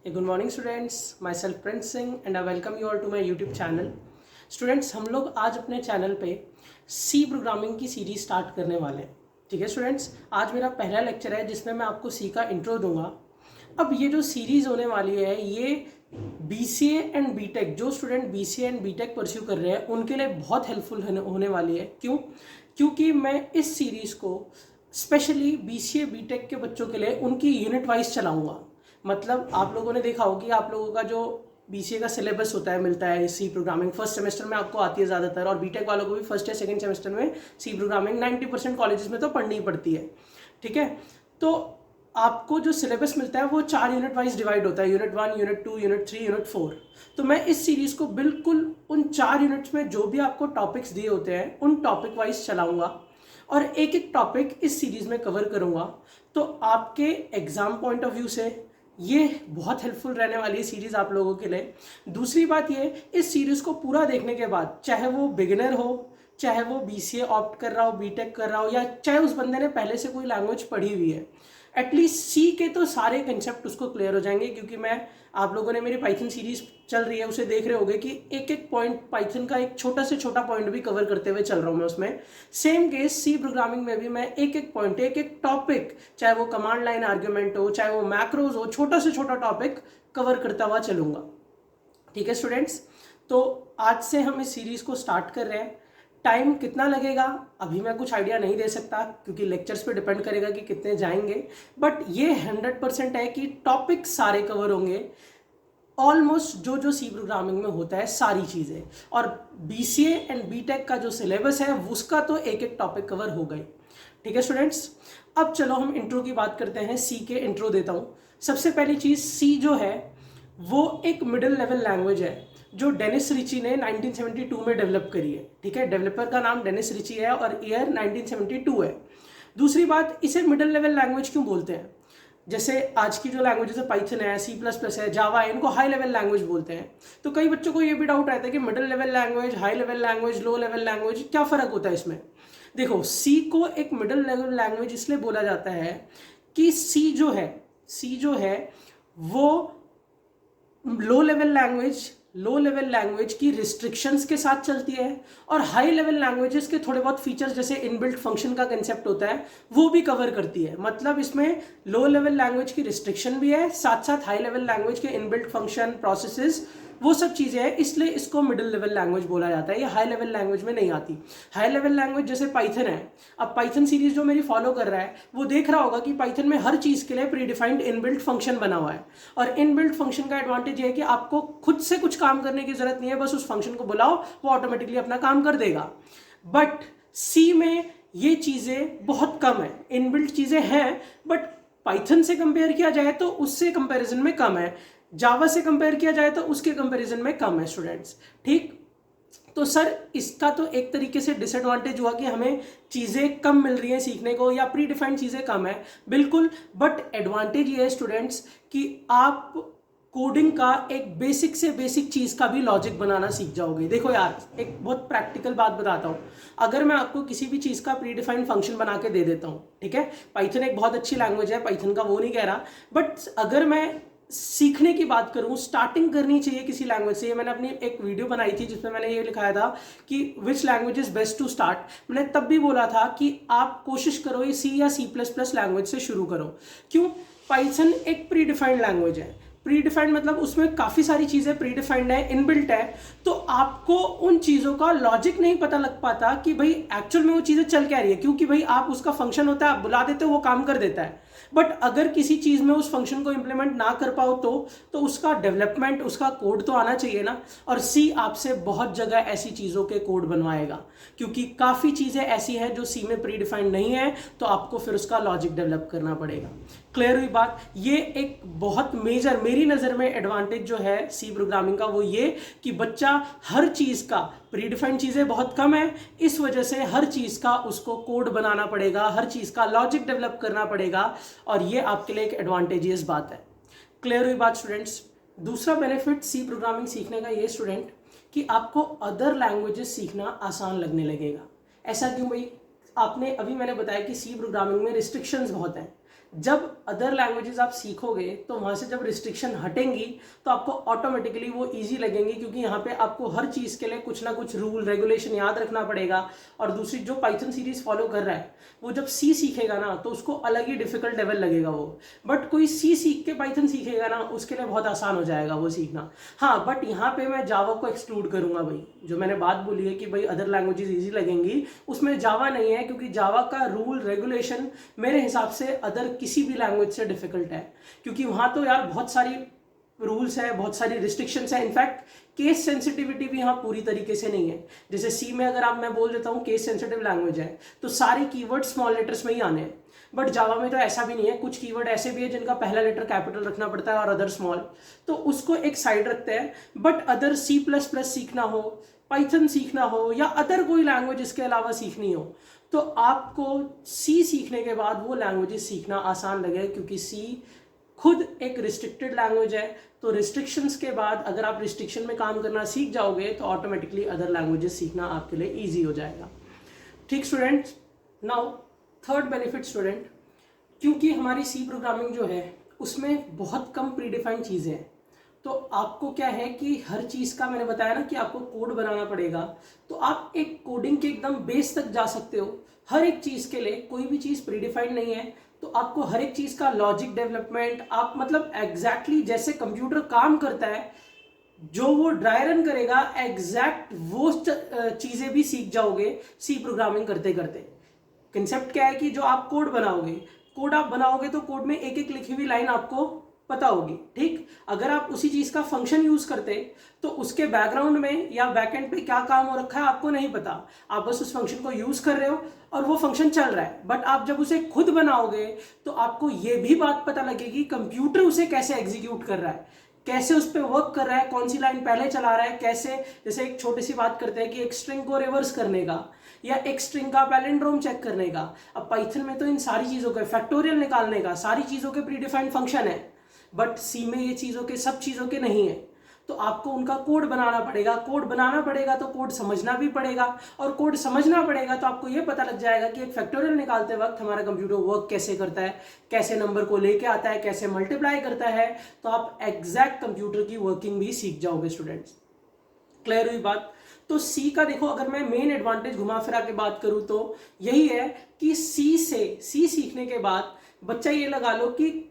Good morning students, myself Prince Singh and I welcome you all to my YouTube channel. Students, हम लोग आज अपने channel पे C programming की सीरीज स्टार्ट करने वाले हैं। ठीक है स्टूडेंट्स, आज मेरा पहला लेक्चर है जिसमें मैं आपको सी का इंट्रो दूंगा। अब ये जो सीरीज़ होने वाली है ये BCA एंड BTech, जो student BCA and BTech pursue कर रहे हैं उनके लिए बहुत हेल्पफुल होने वाली है। क्यों? क्योंकि मैं इस सीरीज़ को स्पेशली BCA BTech के बच्चों के लिए उनकी यूनिट वाइज चलाऊँगा। मतलब आप लोगों ने देखा होगा कि आप लोगों का जो BCA का सिलेबस होता है मिलता है सी प्रोग्रामिंग फर्स्ट सेमेस्टर में आपको आती है ज़्यादातर, और BTech वालों को भी फर्स्ट या सेकंड सेमेस्टर में सी प्रोग्रामिंग 90% कॉलेजेस में तो पढ़नी ही पड़ती है। ठीक है, तो आपको जो सिलेबस मिलता है वो 4 यूनिट वाइज डिवाइड होता है, यूनिट 1, यूनिट 2, यूनिट 3, यूनिट 4। तो मैं इस सीरीज़ को बिल्कुल उन 4 यूनिट्स में जो भी आपको टॉपिक्स दिए होते हैं उन टॉपिक वाइज चलाऊँगा और एक एक टॉपिक इस सीरीज़ में कवर करूँगा। तो आपके एग्ज़ाम पॉइंट ऑफ व्यू से ये बहुत हेल्पफुल रहने वाली है सीरीज़ आप लोगों के लिए। दूसरी बात ये, इस सीरीज़ को पूरा देखने के बाद चाहे वो बिगिनर हो, चाहे वो BCA ऑप्ट कर रहा हो, BTech कर रहा हो, या चाहे उस बंदे ने पहले से कोई लैंग्वेज पढ़ी हुई है, एटलीस्ट सी के तो सारे कंसेप्ट उसको क्लियर हो जाएंगे। क्योंकि मैं आप लोगों ने मेरी पाइथन सीरीज चल रही है उसे देख रहे होंगे कि एक एक पॉइंट पाइथन का एक छोटा से छोटा पॉइंट भी कवर करते हुए चल रहा हूँ मैं उसमें। सेम केस सी प्रोग्रामिंग में भी मैं एक एक पॉइंट, एक एक टॉपिक, चाहे वो कमांड लाइन आर्ग्यूमेंट हो, चाहे वो मैक्रोज हो, छोटा से छोटा टॉपिक कवर करता हुआ चलूंगा। ठीक है स्टूडेंट्स, तो आज से हम इस सीरीज को स्टार्ट कर रहे हैं। टाइम कितना लगेगा अभी मैं कुछ आइडिया नहीं दे सकता क्योंकि लेक्चर्स पे डिपेंड करेगा कि कितने जाएंगे, बट ये 100% है कि टॉपिक सारे कवर होंगे, ऑलमोस्ट जो जो सी प्रोग्रामिंग में होता है सारी चीज़ें। और BCA एंड BTech का जो सिलेबस है उसका तो एक एक टॉपिक कवर हो गए। ठीक है स्टूडेंट्स, अब चलो हम इंट्रो की बात करते हैं। सी के इंट्रो देता हूँ। सबसे पहली चीज़, सी जो है वो एक मिडिल लेवल लैंग्वेज है जो डेनिस रिची ने 1972 में डेवलप करी है। ठीक है, डेवलपर का नाम डेनिस रिची है और ईयर 1972 है। दूसरी बात, इसे मिडिल लेवल लैंग्वेज क्यों बोलते हैं? जैसे आज की जो लैंग्वेजेस है, पाइथन है, C++ है, जावा है, इनको हाई लेवल लैंग्वेज बोलते हैं। तो कई बच्चों को ये भी डाउट रहता है कि middle level language, high level language, low level language, क्या फ़र्क होता है इसमें? देखो, सी को एक मिडिल लेवल लैंग्वेज इसलिए बोला जाता है कि सी जो है वो लो लेवल लैंग्वेज की रिस्ट्रिक्शंस के साथ चलती है, और हाई लेवल लैंग्वेजेस के थोड़े बहुत फीचर्स जैसे इनबिल्ट फंक्शन का कंसेप्ट होता है वो भी कवर करती है। मतलब इसमें लो लेवल लैंग्वेज की रिस्ट्रिक्शन भी है, साथ साथ हाई लेवल लैंग्वेज के इनबिल्ट फंक्शन, प्रोसेसेस, वो सब चीज़ें हैं, इसलिए इसको मिडिल लेवल लैंग्वेज बोला जाता है। ये हाई लेवल लैंग्वेज में नहीं आती। हाई लेवल लैंग्वेज जैसे पाइथन है, अब पाइथन सीरीज जो मेरी फॉलो कर रहा है वो देख रहा होगा कि पाइथन में हर चीज़ के लिए प्री डिफाइंड इनबिल्ट फंक्शन बना हुआ है। और इनबिल्ट फंक्शन का एडवांटेज ये है कि आपको खुद से कुछ काम करने की जरूरत नहीं है, बस उस फंक्शन को बुलाओ, वो ऑटोमेटिकली अपना काम कर देगा। बट सी में ये चीज़ें बहुत कम है, इनबिल्ट चीज़ें हैं बट पाइथन से कंपेयर किया जाए तो उससे कंपैरिजन में कम है, जावा से कंपेयर किया जाए तो उसके कंपैरिजन में कम है स्टूडेंट्स। ठीक, तो सर इसका तो एक तरीके से डिसएडवांटेज हुआ कि हमें चीज़ें कम मिल रही हैं सीखने को, या प्री डिफाइंड चीज़ें कम है, बिल्कुल। बट एडवांटेज ये है स्टूडेंट्स कि आप कोडिंग का एक बेसिक से बेसिक चीज़ का भी लॉजिक बनाना सीख जाओगे। देखो यार, एक बहुत प्रैक्टिकल बात बताता हूँ। अगर मैं आपको किसी भी चीज़ का प्री डिफाइंड फंक्शन बना के दे देता हूँ, ठीक है, पाइथन एक बहुत अच्छी लैंग्वेज है, पाइथन का वो नहीं कह रहा, बट अगर मैं सीखने की बात करूं, स्टार्टिंग करनी चाहिए किसी लैंग्वेज से। ये मैंने अपनी एक वीडियो बनाई थी जिसमें मैंने ये लिखाया था कि which language is best to start. मैंने तब भी बोला था कि आप कोशिश करो ये C या C++ लैंग्वेज से शुरू करो। क्यों? पाइथन एक प्री डिफाइंड लैंग्वेज है। प्री डिफाइंड मतलब उसमें काफ़ी सारी चीज़ें प्री डिफाइंड है, इनबिल्ट है, तो आपको उन चीज़ों का लॉजिक नहीं पता लग पाता कि भाई एक्चुअल में वो चीज़ें चल क्या रही है, क्योंकि भाई आप उसका फंक्शन होता है, आप बुला देते हो, वो काम कर देता है। बट अगर किसी चीज़ में उस फंक्शन को इंप्लीमेंट ना कर पाओ तो उसका डेवलपमेंट, उसका कोड तो आना चाहिए ना। और सी आपसे बहुत जगह ऐसी चीज़ों के कोड बनवाएगा, क्योंकि काफ़ी चीज़ें ऐसी हैं जो सी में प्री डिफाइंड नहीं है, तो आपको फिर उसका लॉजिक डेवलप करना पड़ेगा। क्लियर हुई बात? ये एक बहुत मेजर मेरी नज़र में एडवांटेज जो है सी प्रोग्रामिंग का वो ये कि बच्चा हर चीज़ का, प्री डिफाइंड चीज़ें बहुत कम है, इस वजह से हर चीज़ का उसको कोड बनाना पड़ेगा, हर चीज़ का लॉजिक डेवलप करना पड़ेगा, और ये आपके लिए एक एडवांटेजियस बात है। क्लियर हुई बात स्टूडेंट्स? दूसरा बेनिफिट सी प्रोग्रामिंग सीखने का ये स्टूडेंट कि आपको अदर लैंग्वेजेस सीखना आसान लगने लगेगा। ऐसा क्यों भाई? आपने अभी मैंने बताया कि सी प्रोग्रामिंग में रिस्ट्रिक्शंस बहुत हैं। जब अदर लैंग्वेजेस आप सीखोगे तो वहाँ से जब रिस्ट्रिक्शन हटेंगी तो आपको ऑटोमेटिकली वो इजी लगेंगी, क्योंकि यहाँ पे आपको हर चीज़ के लिए कुछ ना कुछ रूल रेगुलेशन याद रखना पड़ेगा। और दूसरी, जो पाइथन सीरीज फॉलो कर रहा है वो जब सी सीखेगा ना तो उसको अलग ही डिफिकल्ट लेवल लगेगा वो, बट कोई सी सीख के पाइथन सीखेगा ना उसके लिए बहुत आसान हो जाएगा वो सीखना। हाँ, बट यहाँ पे मैं जावा को एक्सक्लूड करूंगा भाई। जो मैंने बात बोली है कि भाई अदर लैंग्वेजेस इजी लगेंगी, उसमें जावा नहीं है, क्योंकि जावा का रूल रेगुलेशन मेरे हिसाब से अदर किसी भी लैंग्वेज से डिफिकल्ट है, क्योंकि वहाँ तो यार बहुत सारी रूल्स है, बहुत सारी रिस्ट्रिक्शंस है। इनफैक्ट केस सेंसिटिविटी भी यहाँ पूरी तरीके से नहीं है। जैसे सी में अगर आप मैं बोल देता हूँ केस सेंसिटिव लैंग्वेज है तो सारे कीवर्ड स्मॉल लेटर्स में ही आने हैं, बट जावा में तो ऐसा भी नहीं है। कुछ कीवर्ड ऐसे भी है जिनका पहला लेटर कैपिटल रखना पड़ता है और अदर स्मॉल, तो उसको एक साइड रखते हैं। बट अदर C++ सीखना हो, पाइथन सीखना हो या अदर कोई लैंग्वेज इसके अलावा सीखनी हो, तो आपको सी सीखने के बाद वो लैंग्वेजेस सीखना आसान लगेगा, क्योंकि सी खुद एक रिस्ट्रिक्टेड लैंग्वेज है। तो रिस्ट्रिक्शंस के बाद अगर आप रिस्ट्रिक्शन में काम करना सीख जाओगे तो ऑटोमेटिकली अदर लैंग्वेजेस सीखना आपके लिए ईजी हो जाएगा। ठीक students, now third benefit student, क्योंकि हमारी सी प्रोग्रामिंग जो है उसमें बहुत कम प्रीडिफाइंड चीज़ें हैं, तो आपको क्या है कि हर चीज़ का, मैंने बताया ना कि आपको कोड बनाना पड़ेगा, तो आप एक कोडिंग के एकदम बेस तक जा सकते हो। हर एक चीज़ के लिए कोई भी चीज़ प्रीडिफाइंड नहीं है, तो आपको हर एक चीज़ का लॉजिक डेवलपमेंट, आप मतलब एग्जैक्टली जैसे कंप्यूटर काम करता है, जो वो ड्राई रन करेगा एग्जैक्ट वो चीज़ें भी सीख जाओगे सी प्रोग्रामिंग करते करते। कंसेप्ट क्या है कि जो आप कोड बनाओगे तो कोड में एक एक लिखी हुई लाइन आपको पता होगी। ठीक, अगर आप उसी चीज का फंक्शन यूज करते तो उसके बैकग्राउंड में या बैकएंड पे क्या काम हो रखा है आपको नहीं पता, आप बस उस फंक्शन को यूज कर रहे हो और वो फंक्शन चल रहा है। बट आप जब उसे खुद बनाओगे तो आपको ये भी बात पता लगेगी कंप्यूटर उसे कैसे एग्जीक्यूट कर रहा है, कैसे उस पर वर्क कर रहा है, कौन सी लाइन पहले चला रहा है, कैसे, जैसे एक छोटी सी बात करते हैं कि एक स्ट्रिंग को रिवर्स करने का या एक स्ट्रिंग का पैलिंड्रोम चेक करने का। अब पाइथन में तो इन सारी चीजों का, फैक्टोरियल निकालने का, सारी चीजों के प्रीडिफाइंड फंक्शन है, बट सी में ये चीजों के, सब चीजों के नहीं है। तो आपको उनका कोड बनाना पड़ेगा। कोड बनाना पड़ेगा तो कोड समझना भी पड़ेगा, और कोड समझना पड़ेगा तो आपको ये पता लग जाएगा कि एक फैक्टोरियल निकालते वक्त हमारा कंप्यूटर वर्क कैसे करता है, कैसे नंबर को लेके आता है, कैसे मल्टीप्लाई करता है। तो आप एग्जैक्ट कंप्यूटर की वर्किंग भी सीख जाओगे स्टूडेंट्स। क्लियर हुई बात? तो सी का देखो, अगर मैं मेन एडवांटेज घुमा फिरा के बात करूं तो यही है कि सी सीखने के बाद बच्चा ये लगा लो कि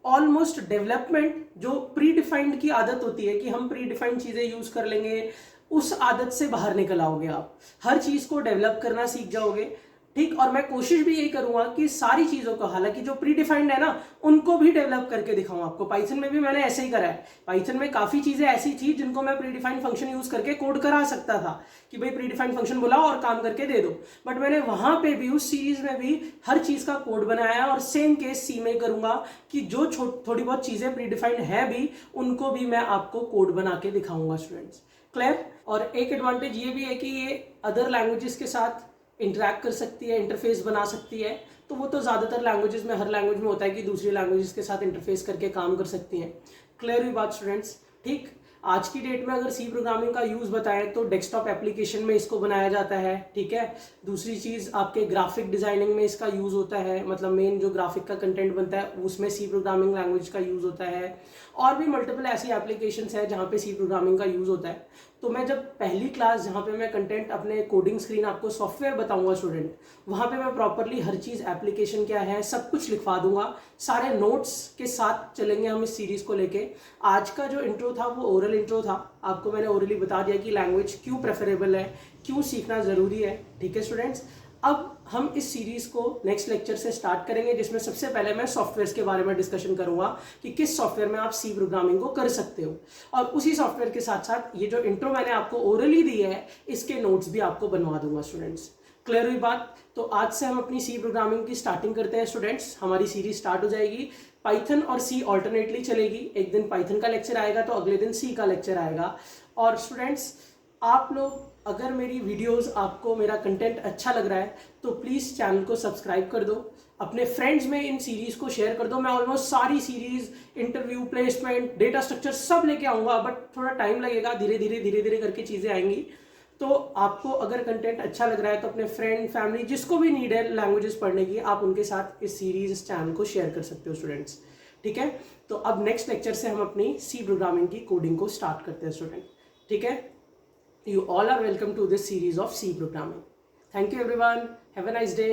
ऑलमोस्ट डेवलपमेंट, जो प्री डिफाइंड की आदत होती है कि हम प्री डिफाइंड चीजें यूज कर लेंगे, उस आदत से बाहर निकल आओगे। आप हर चीज को डेवलप करना सीख जाओगे। ठीक, और मैं कोशिश भी यही करूंगा कि सारी चीजों को, हालांकि जो प्री डिफाइंड है ना, उनको भी डेवलप करके दिखाऊं आपको। पाइथन में भी मैंने ऐसे ही करा है। पाइथन में काफी चीजें ऐसी थी जिनको मैं प्री डिफाइंड फंक्शन यूज करके कोड करा सकता था कि भाई प्री डिफाइंड फंक्शन बुलाओ और काम करके दे दो, बट मैंने वहां पे भी, उस सीरीज में भी हर चीज का कोड बनाया। और सेम केस सी में करूंगा कि जो थोड़ी बहुत चीजें प्री डिफाइंड है भी, उनको भी मैं आपको कोड बना के दिखाऊंगा स्टूडेंट्स। क्लियर? और एक एडवांटेज ये भी है कि ये अदर लैंग्वेजेस के साथ इंटरैक्ट कर सकती है, इंटरफेस बना सकती है। तो वो तो ज़्यादातर लैंग्वेजेस में, हर लैंग्वेज में होता है कि दूसरी लैंग्वेजेस के साथ इंटरफेस करके काम कर सकती हैं। क्लियर हुई बात स्टूडेंट्स? ठीक, आज की डेट में अगर सी प्रोग्रामिंग का यूज़ बताएं तो डेस्कटॉप एप्लीकेशन में इसको बनाया जाता है। ठीक है, दूसरी चीज़ आपके ग्राफिक डिज़ाइनिंग में इसका यूज़ होता है, मतलब मेन जो ग्राफिक का कंटेंट बनता है उसमें सी प्रोग्रामिंग लैंग्वेज का यूज़ होता है। और भी मल्टीपल ऐसी एप्लीकेशंस है जहाँ पे सी प्रोग्रामिंग का यूज़ होता है। तो मैं जब पहली क्लास, जहाँ पे मैं कंटेंट अपने कोडिंग स्क्रीन आपको सॉफ्टवेयर बताऊंगा स्टूडेंट, वहाँ पे मैं प्रॉपरली हर चीज़, एप्लीकेशन क्या है, सब कुछ लिखवा दूंगा। सारे नोट्स के साथ चलेंगे हम इस सीरीज़ को लेके। आज का जो इंट्रो था वो ओरल इंट्रो था। आपको मैंने ओरली बता दिया कि लैंग्वेज क्यों प्रेफरेबल है, क्यों सीखना ज़रूरी है। ठीक है स्टूडेंट्स, अब हम इस सीरीज को नेक्स्ट लेक्चर से स्टार्ट करेंगे, जिसमें सबसे पहले मैं सॉफ्टवेयर्स के बारे में डिस्कशन करूंगा कि किस सॉफ्टवेयर में आप सी प्रोग्रामिंग को कर सकते हो। और उसी सॉफ्टवेयर के साथ साथ ये जो इंट्रो मैंने आपको ओरली दी है, इसके नोट्स भी आपको बनवा दूंगा स्टूडेंट्स। क्लियर हुई बात? तो आज से हम अपनी सी प्रोग्रामिंग की स्टार्टिंग करते हैं स्टूडेंट्स। हमारी सीरीज स्टार्ट हो जाएगी। पाइथन और सी ऑल्टरनेटली चलेगी। एक दिन पाइथन का लेक्चर आएगा तो अगले दिन सी का लेक्चर आएगा। और स्टूडेंट्स, आप लोग अगर मेरी वीडियोस, आपको मेरा कंटेंट अच्छा लग रहा है तो प्लीज़ चैनल को सब्सक्राइब कर दो, अपने फ्रेंड्स में इन सीरीज़ को शेयर कर दो। मैं ऑलमोस्ट सारी series, interview, placement, data structure सब लेके आऊँगा, बट थोड़ा टाइम लगेगा, धीरे धीरे करके चीज़ें आएंगी। तो आपको अगर कंटेंट अच्छा लग रहा है तो अपने फ्रेंड, फैमिली, जिसको भी नीड है लैंग्वेजेस पढ़ने की, आप उनके साथ इस सीरीज, इस चैनल को शेयर कर सकते हो स्टूडेंट्स। ठीक है, तो अब नेक्स्ट लेक्चर से हम अपनी सी प्रोग्रामिंग की कोडिंग को स्टार्ट करते हैं स्टूडेंट। ठीक है, you all are welcome to this series of C programming. Thank you everyone. Have a nice day.